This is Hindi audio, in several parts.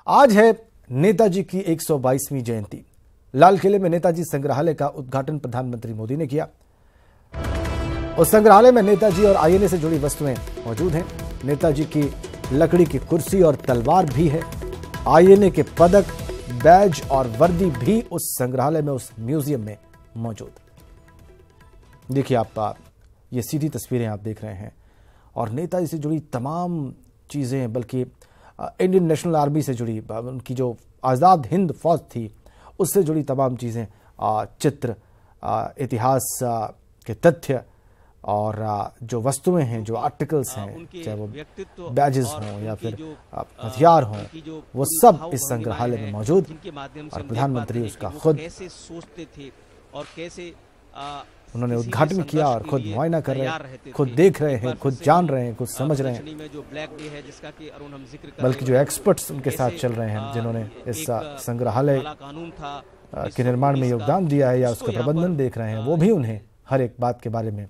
आज है नेताजी की 122वीं जयंती। लाल किले में नेताजी संग्रहालय का उद्घाटन प्रधानमंत्री मोदी ने किया। उस संग्रहालय में नेताजी और आईएनए से जुड़ी वस्तुएं मौजूद हैं। नेताजी की लकड़ी की कुर्सी और तलवार भी है। आईएनए के पदक, बैज और वर्दी भी उस संग्रहालय में, उस म्यूजियम में मौजूद। देखिए आप, ये सीधी तस्वीरें आप देख रहे हैं और नेताजी से जुड़ी तमाम चीजें, बल्कि इंडियन नेशनल आर्मी से जुड़ी, उनकी जो आज़ाद हिंद फौज थी उससे जुड़ी तमाम चीज़ें, चित्र, इतिहास के तथ्य और जो वस्तुएं हैं, जो आर्टिकल्स हैं, चाहे वो बैजेस हों या फिर हथियार हों, वो सब इस संग्रहालय में मौजूद। और प्रधानमंत्री उसका खुद सोचते थे और कैसे उन्होंने उद्घाटन किया और खुद मुआयना कर रहे हैं, खुद देख रहे हैं, खुद जान रहे हैं, खुद समझ रहे हैं। बल्कि जो एक्सपर्ट्स उनके साथ चल रहे हैं, जिन्होंने इस संग्रहालय के निर्माण में योगदान दिया है या उसका प्रबंधन देख रहे हैं, वो भी उन्हें हर एक बात के बारे में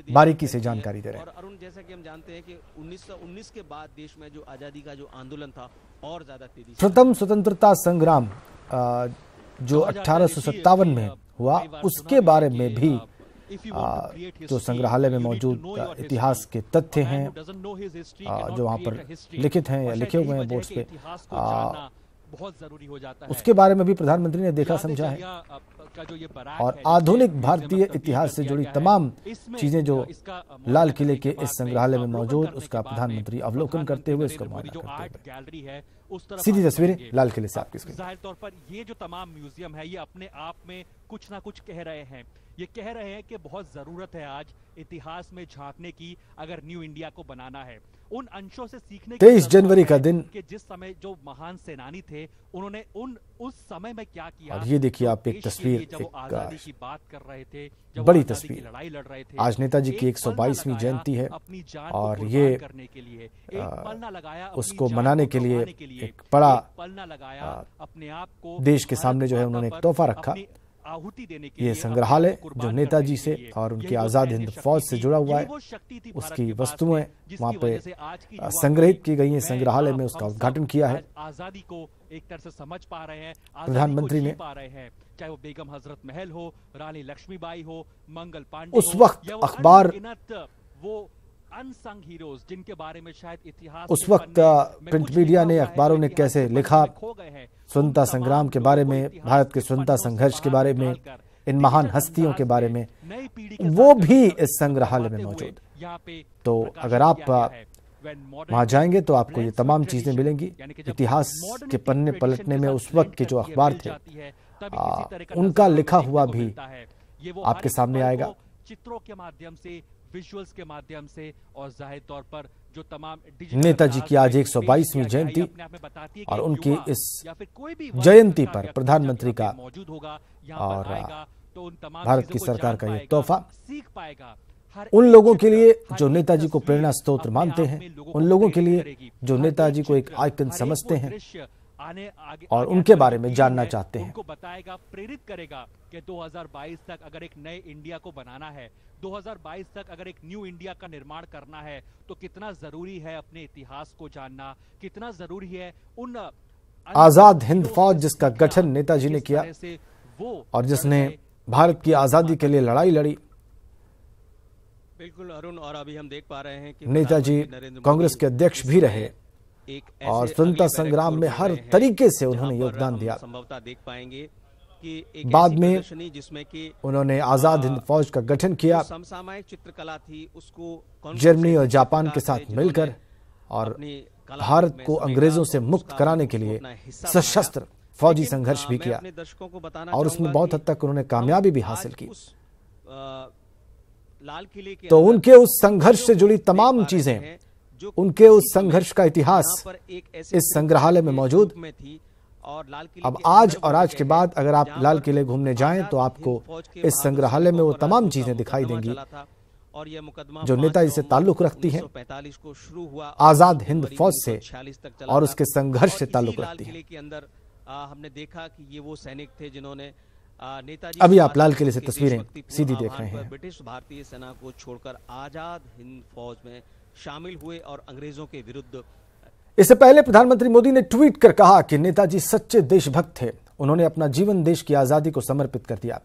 बारीकी से जानकारी दे रहे हैं। और अरुण, जैसा कि हम जानते हैं कि 1919 के बाद देश में जो आजादी का जो आंदोलन था और ज्यादा तेजी से, प्रथम स्वतंत्रता संग्राम जो 1857 में हुआ, उसके बारे में भी जो संग्रहालय में मौजूद इतिहास के तथ्य हैं, जो वहाँ पर लिखित हैं या लिखे हुए हैं बोर्ड्स पे, बहुत जरूरी हो जाता है। उसके बारे में भी प्रधानमंत्री ने देखा, समझा है। और आधुनिक भारतीय इतिहास से जुड़ी तमाम चीजें जो लाल किले के इस संग्रहालय में मौजूद, उसका प्रधानमंत्री अवलोकन करते हुए उसका मुआयना करते हुए। सीधी तस्वीरें लाल किले से आपकी स्क्रीन। जाहिर तौर पर ये जो तमाम म्यूजियम है, ये अपने आप में कुछ ना कुछ कह रहे हैं। ये कह रहे हैं कि बहुत जरूरत है आज इतिहास में झांकने की, अगर न्यू इंडिया को बनाना है। उन अंशों से सीखने की 23 जनवरी का दिन कि जिस समय जो महान सेनानी थे, उन्होंने उस समय में क्या किया। और ये देखिए आप एक तस्वीर, जब आजादी की बात कर रहे थे, जब बड़ी आजादी तस्वीर, की लड़ाई लड़ रहे थे। आज नेताजी की 122वीं जयंती है और ये करने के लिए एक पल ना लगाया, उसको मनाने के लिए एक बड़ा पल ना लगाया, अपने आप को देश के सामने जो है उन्होंने एक तोहफा रखा। आहुति देने के ये संग्रहालय जो नेताजी से और उनकी आजाद हिंद फौज से जुड़ा हुआ है, उसकी वस्तुएं वहाँ पे संग्रहित की गई हैं संग्रहालय में। उसका उद्घाटन किया है आजादी को एक तरह से समझ पा रहे हैं, प्रधानमंत्री ने। चाहे वो बेगम हजरत महल हो, रानी लक्ष्मीबाई हो, मंगल पांडे, उस वक्त अखबार, वो अनसंग हीरोज जिनके बारे में शायद इतिहास, उस वक्त प्रिंट मीडिया ने, अखबारों ने कैसे लिखा स्वतंत्रता संग्राम के बारे में, भारत के स्वतंत्रता संघर्ष के बारे में, इन महान हस्तियों के बारे में, वो भी इस संग्रहालय में मौजूद। तो अगर आप वहां जाएंगे तो आपको ये तमाम चीजें मिलेंगी। इतिहास के पन्ने पलटने में उस वक्त के जो अखबार थे, उनका लिखा हुआ भी आपके सामने आएगा, चित्रों के माध्यम से, विजुअल्स के माध्यम से। और जाहिर तौर पर जो तमाम नेताजी की आज 122वीं जयंती और उनकी इस जयंती पर प्रधानमंत्री का और भारत की सरकार का ये तोहफा उन लोगों के लिए जो नेताजी को प्रेरणा स्रोत मानते हैं, उन लोगों के लिए जो नेताजी को एक आइकन समझते हैं और उनके बारे में जानना चाहते हैं। उनको बताएगा, प्रेरित करेगा कि 2022 तक अगर एक नए इंडिया को बनाना है, 2022 तक अगर एक न्यू इंडिया का निर्माण करना है, तो कितना जरूरी है अपने इतिहास को जानना, कितना जरूरी है उन आजाद हिंद फौज जिसका गठन नेताजी ने किया और जिसने भारत की आजादी के लिए लड़ाई लड़ी। बिल्कुल अरुण, और अभी हम देख पा रहे हैं कि नेताजी कांग्रेस के अध्यक्ष भी रहे और स्वतंत्रता संग्राम में हर तरीके से उन्होंने योगदान दिया। संभवतः देख पाएंगे कि बाद में जिसमें कि उन्होंने आजाद हिंद फौज का गठन किया, समसामयिक चित्रकला थी उसको जर्मनी और जापान के साथ मिलकर, और भारत को अंग्रेजों से मुक्त कराने के लिए सशस्त्र फौजी संघर्ष भी किया और उसमें बहुत हद तक उन्होंने कामयाबी भी हासिल की। लाल किले के तो उनके उस संघर्ष से जुड़ी तमाम चीजें, उनके उस संघर्ष का इतिहास इस संग्रहालय में मौजूद। अब आज और आज के बाद अगर आप लाल किले घूमने जाएं तो आपको इस संग्रहालय में वो तमाम चीजें दिखाई देंगी जो नेताजी से ताल्लुक रखती हैं, आजाद हिंद फौज से और उसके संघर्ष से ताल्लुक रखती हैं। हमने देखा कि ये वो सैनिक थे जिन्होंने नेताजी, अभी आप लाल किले से तस्वीरें सीधी देख रहे हैं। ब्रिटिश भारतीय सेना को छोड़कर आजाद हिंद फौज में शामिल हुए और अंग्रेजों के विरुद्ध इससे पहले प्रधानमंत्री मोदी ने ट्वीट कर कहा कि नेताजी सच्चे देशभक्त थे। उन्होंने अपना जीवन देश की आजादी को समर्पित कर दिया।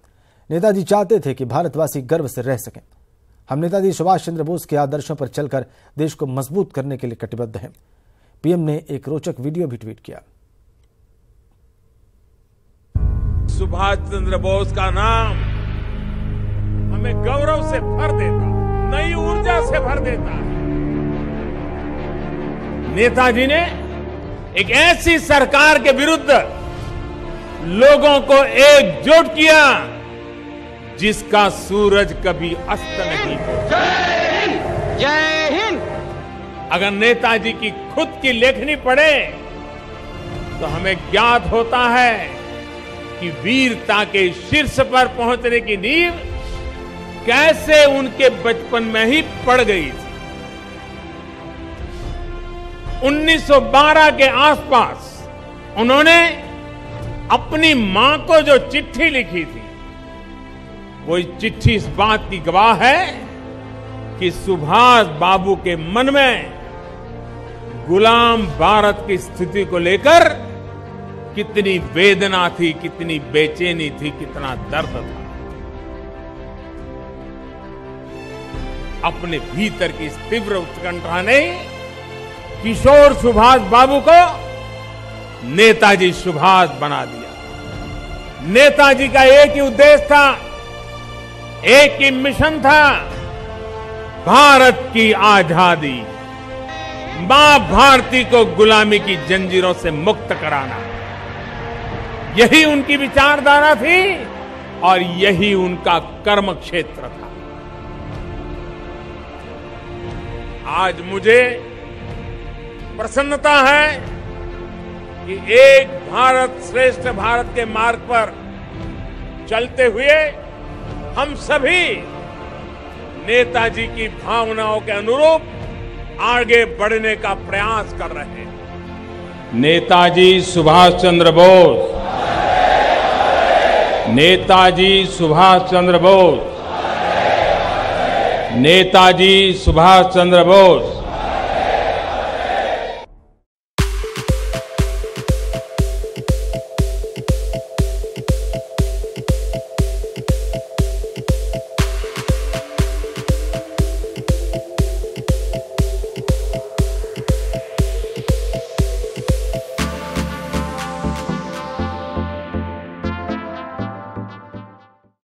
नेताजी चाहते थे कि भारतवासी गर्व से रह सकें। हम नेताजी सुभाष चंद्र बोस के आदर्शों पर चलकर देश को मजबूत करने के लिए कटिबद्ध हैं। पीएम ने एक रोचक वीडियो भी ट्वीट किया। सुभाष चंद्र बोस का नाम हमें गौरव से भर देता, नई ऊर्जा से भर देता है। नेताजी ने एक ऐसी सरकार के विरुद्ध लोगों को एकजुट किया जिसका सूरज कभी अस्त नहीं होता। जय हिंद। अगर नेताजी की खुद की लेखनी पढ़े तो हमें ज्ञात होता है कि वीरता के शीर्ष पर पहुंचने की नींव कैसे उनके बचपन में ही पड़ गई थी। 1912 के आसपास उन्होंने अपनी मां को जो चिट्ठी लिखी थी, वो चिट्ठी इस बात की गवाह है कि सुभाष बाबू के मन में गुलाम भारत की स्थिति को लेकर कितनी वेदना थी, कितनी बेचैनी थी, कितना दर्द था। अपने भीतर की इस तीव्र उत्कंठा ने किशोर सुभाष बाबू को नेताजी सुभाष बना दिया। नेताजी का एक ही उद्देश्य था, एक ही मिशन था, भारत की आजादी, मां भारती को गुलामी की जंजीरों से मुक्त कराना। यही उनकी विचारधारा थी और यही उनका कर्म क्षेत्र था। आज मुझे प्रसन्नता है कि एक भारत श्रेष्ठ भारत के मार्ग पर चलते हुए हम सभी नेताजी की भावनाओं के अनुरूप आगे बढ़ने का प्रयास कर रहे हैं। नेताजी सुभाष चंद्र बोस, नेताजी सुभाष चंद्र बोस, नेताजी सुभाष चंद्र बोस।